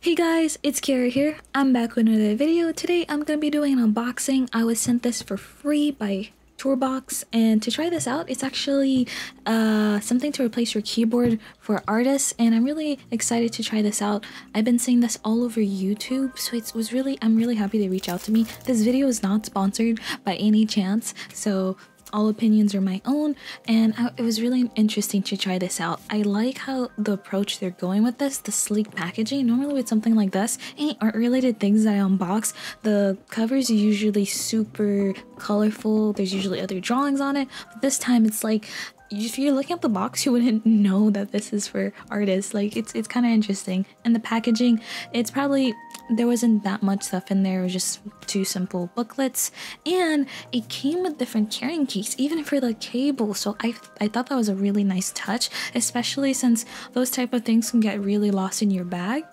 Hey guys, it's Kara here. I'm back with another video. Today I'm going to be doing an unboxing. I was sent this for free by Tourbox, and to try this out, it's actually something to replace your keyboard for artists, and I'm really excited to try this out. I've been seeing this all over YouTube, so I'm really happy they reached out to me. This video is not sponsored by any chance, so all opinions are my own, and it was really interesting to try this out. I like how the approach they're going with this, the sleek packaging. Normally with something like this, any art related things that I unbox, the covers are usually super colorful. There's usually other drawings on it, but this time it's like, if you're looking at the box, you wouldn't know that this is for artists. Like, it's kind of interesting. And the packaging, it's probably, there wasn't that much stuff in there. It was just two simple booklets, and it came with different carrying case, even for the cable. So I thought that was a really nice touch, especially since those type of things can get really lost in your bag.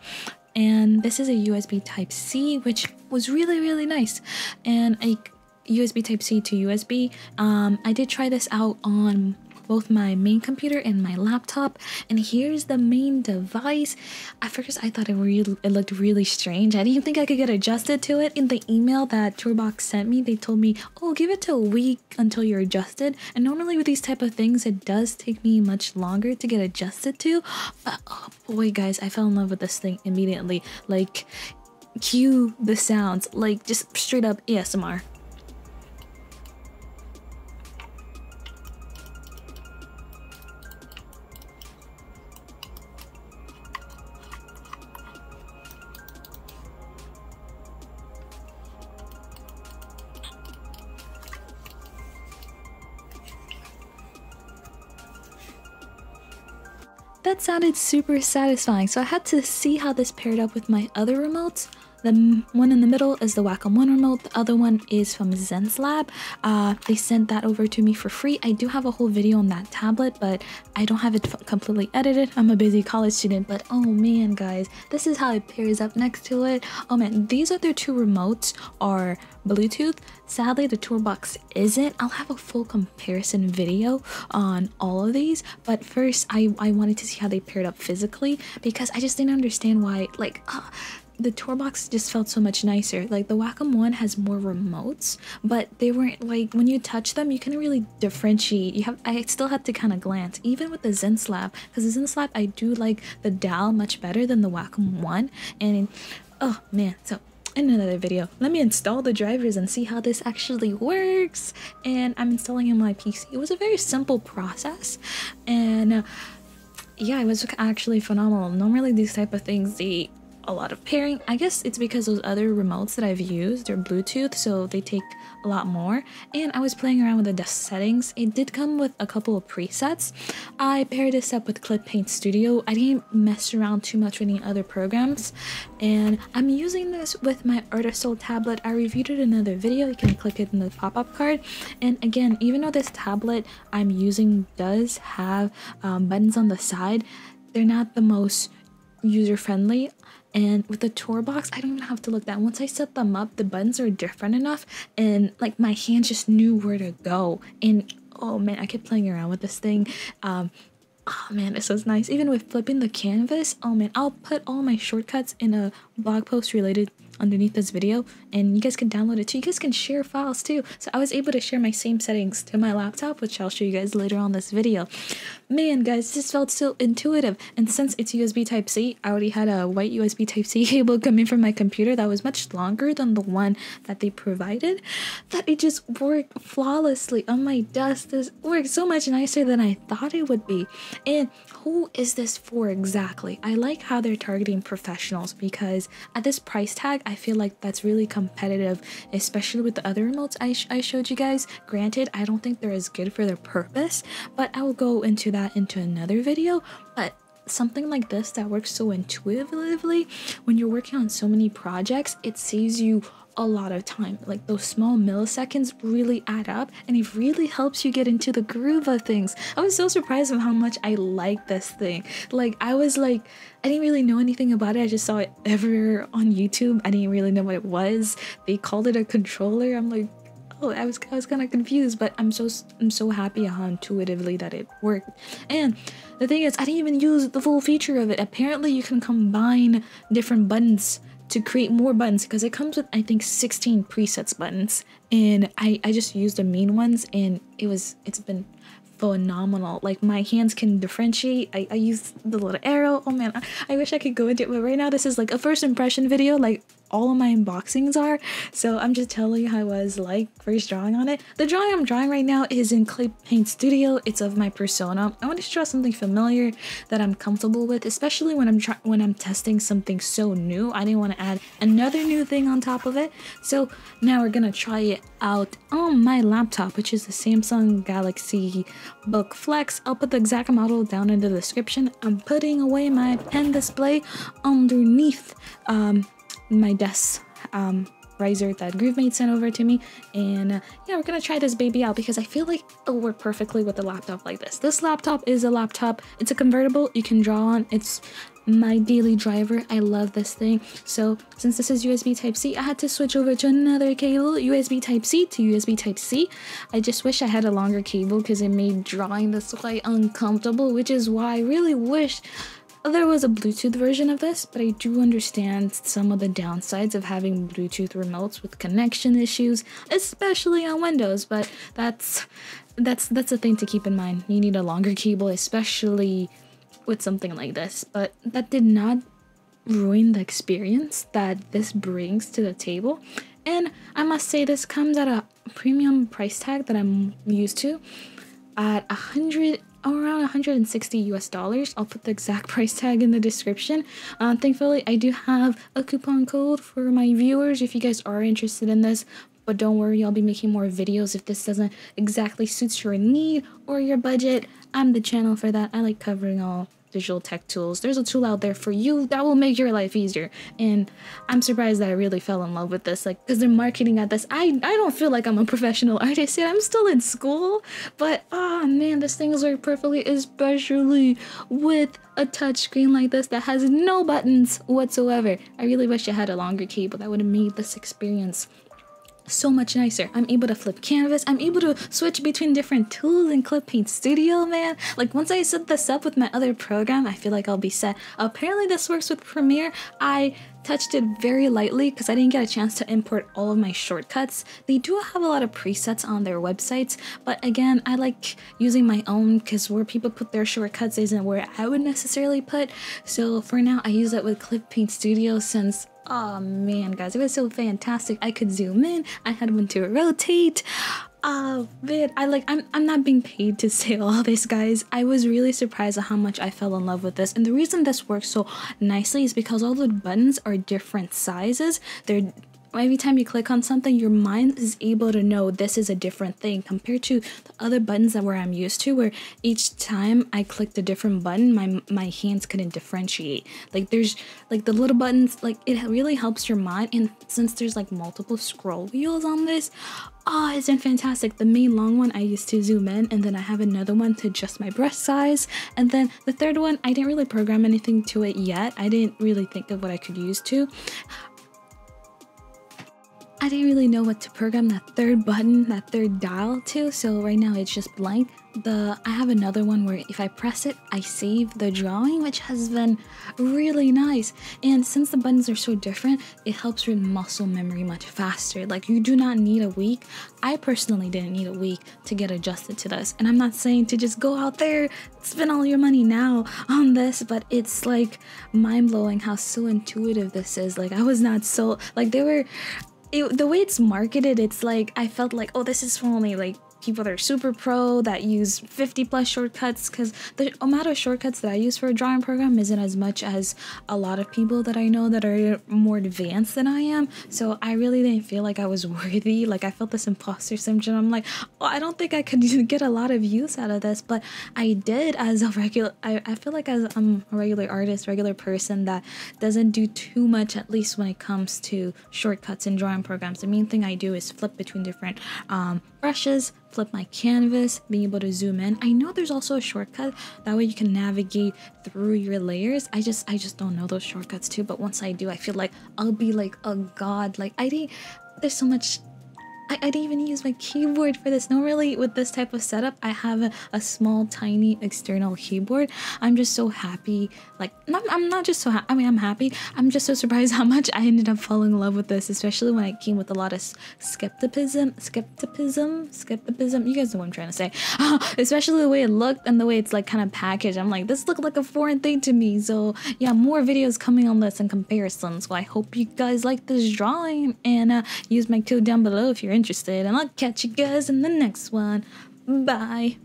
And this is a USB Type-C, which was really nice, and a USB Type-C to USB. I did try this out on both my main computer and my laptop, and here's the main device. At first I thought it looked really strange. I didn't think I could get adjusted to it. In the email that Tourbox sent me, they told me, oh, give it to a week until you're adjusted, and normally with these type of things it does take me much longer to get adjusted to. But oh boy guys, I fell in love with this thing immediately. Like, cue the sounds, like just straight up ASMR. That sounded super satisfying, so I had to see how this paired up with my other remotes. The one in the middle is the Wacom 1 remote, the other one is from Xencelab. They sent that over to me for free. I do have a whole video on that tablet, but I don't have it completely edited. I'm a busy college student, but oh man guys, this is how it pairs up next to it. Oh man, these other two remotes are Bluetooth. Sadly, the Tourbox isn't. I'll have a full comparison video on all of these, but first I wanted to see how they paired up physically, because I just didn't understand why, like, the Tourbox just felt so much nicer. Like, the Wacom 1 has more remotes, but they weren't, like, when you touch them you couldn't really differentiate. I still had to kind of glance, even with the Xencelab, because the Xencelab, I do like the dial much better than the Wacom 1. And oh man, so in another video, let me install the drivers and see how this actually works. And I'm installing in my PC. It was a very simple process, and yeah, it was actually phenomenal. Normally these type of things, a lot of pairing. I guess it's because those other remotes that I've used are Bluetooth, so they take a lot more. And I was playing around with the settings. It did come with a couple of presets. I paired this up with Clip Paint Studio. I didn't mess around too much with any other programs, and I'm using this with my Artisol tablet. I reviewed it in another video. You can click it in the pop-up card. And again, even though this tablet I'm using does have buttons on the side, they're not the most user-friendly. And with the Tourbox, I don't even have to look that. Once I set them up, the buttons are different enough, and like my hands just knew where to go. And oh man, I kept playing around with this thing. Oh man, this was nice. Even with flipping the canvas, oh man, I'll put all my shortcuts in a blog post related underneath this video, and you guys can download it too. You guys can share files too. So I was able to share my same settings to my laptop, which I'll show you guys later on this video. Man guys, this felt so intuitive, and since it's USB Type-C, I already had a white USB Type-C cable coming from my computer that was much longer than the one that they provided, that it just worked flawlessly on my desk. This worked so much nicer than I thought it would be. And who is this for exactly? I like how they're targeting professionals, because at this price tag I feel like that's really competitive, especially with the other remotes I showed you guys. Granted, I don't think they're as good for their purpose, but I will go into that into another video. But something like this that works so intuitively, when you're working on so many projects, it saves you a lot of time. Like, those small milliseconds really add up, and it really helps you get into the groove of things. I was so surprised of how much I like this thing. Like, I didn't really know anything about it. I just saw it everywhere on YouTube. I didn't really know what it was. They called it a controller. I'm like, oh, I was kind of confused, but I'm so happy how intuitively that it worked. And the thing is, I didn't even use the full feature of it. Apparently you can combine different buttons to create more buttons, because it comes with I think 16 presets buttons, and I just used the main ones, and it's been phenomenal. Like, my hands can differentiate. I use the little arrow. Oh man, I wish I could go into it, but right now this is like a first impression video, like all of my unboxings are. So I'm just telling you how I was like first drawing on it. The drawing I'm drawing right now is in Clip Paint Studio. It's of my persona. I wanted to draw something familiar that I'm comfortable with, especially when I'm testing something so new. I didn't want to add another new thing on top of it. So now we're gonna try it out on my laptop, which is the Samsung Galaxy Book Flex. I'll put the exact model down in the description. I'm putting away my pen display underneath my desk riser that GrooveMate sent over to me, and yeah, we're gonna try this baby out because I feel like it'll work perfectly with a laptop like this. This laptop is a laptop. It's a convertible you can draw on. It's my daily driver. I love this thing. So since this is USB Type-C, I had to switch over to another cable, USB Type-C to USB Type-C. I just wish I had a longer cable because it made drawing this quite uncomfortable, which is why I really wish there was a Bluetooth version of this, but I do understand some of the downsides of having Bluetooth remotes with connection issues, especially on Windows. But that's a thing to keep in mind. You need a longer cable, especially with something like this. But that did not ruin the experience that this brings to the table. And I must say, this comes at a premium price tag that I'm used to, at around 160 US dollars. I'll put the exact price tag in the description. Thankfully, I do have a coupon code for my viewers if you guys are interested in this. But don't worry, I'll be making more videos if this doesn't exactly suit your need or your budget. I'm the channel for that. I like covering all digital tech tools. There's a tool out there for you that will make your life easier, and I'm surprised that I really fell in love with this, like, because they're marketing at this. I don't feel like I'm a professional artist yet. I'm still in school, but oh man, this thing works perfectly, especially with a touch screen like this that has no buttons whatsoever. I really wish I had a longer cable. That would have made this experience so much nicer. I'm able to flip canvas. I'm able to switch between different tools in Clip Paint Studio, man. Like, once I set this up with my other program, I feel like I'll be set. Apparently this works with Premiere. I touched it very lightly because I didn't get a chance to import all of my shortcuts. They do have a lot of presets on their websites, but again, I like using my own because where people put their shortcuts isn't where I would necessarily put. So for now, I use it with Clip Paint Studio since, oh man, guys, it was so fantastic. I could zoom in. I had one to rotate. Oh man, I'm not being paid to say all this, guys. I was really surprised at how much I fell in love with this. And the reason this works so nicely is because all the buttons are different sizes. They're every time you click on something, your mind is able to know this is a different thing compared to the other buttons that where I'm used to, where each time I clicked a different button, my hands couldn't differentiate. Like, there's like the little buttons, like it really helps your mind. And since there's like multiple scroll wheels on this, oh, it's been fantastic. The main long one I used to zoom in, and then I have another one to adjust my brush size, and then the third one, I didn't really program anything to it yet. I didn't really think of what I could use to. I didn't really know what to program that third button, that third dial to, so right now it's just blank. I have another one where if I press it, I save the drawing, which has been really nice. And since the buttons are so different, it helps your muscle memory much faster. Like, you do not need a week. I personally didn't need a week to get adjusted to this. And I'm not saying to just go out there, spend all your money now on this, but it's like mind-blowing how so intuitive this is. Like, I was not so, like, the way it's marketed, it's like I felt like, oh, this is for only like people that are super pro that use 50+ shortcuts, because the amount of shortcuts that I use for a drawing program isn't as much as a lot of people that I know that are more advanced than I am. So I really didn't feel like I was worthy. Like, I felt this imposter syndrome. I'm like, oh, I don't think I could get a lot of use out of this, but I did as a regular. I feel like as I'm a regular artist, regular person that doesn't do too much, at least when it comes to shortcuts in drawing programs. The main thing I do is flip between different brushes, flip my canvas, being able to zoom in. I know there's also a shortcut that way you can navigate through your layers. I just don't know those shortcuts too, but once I do, I feel like I'll be like a god. Like, there's so much I didn't even use my keyboard for this. Normally with this type of setup, I have a small, tiny external keyboard. I'm just so happy. Like, I'm not just so happy. I mean, I'm happy. I'm just so surprised how much I ended up falling in love with this, especially when it came with a lot of skepticism. You guys know what I'm trying to say. Especially the way it looked and the way it's like kind of packaged. I'm like, this looked like a foreign thing to me. So yeah, more videos coming on this in comparison. So I hope you guys like this drawing, and use my code down below if you're interested, and I'll catch you guys in the next one. Bye.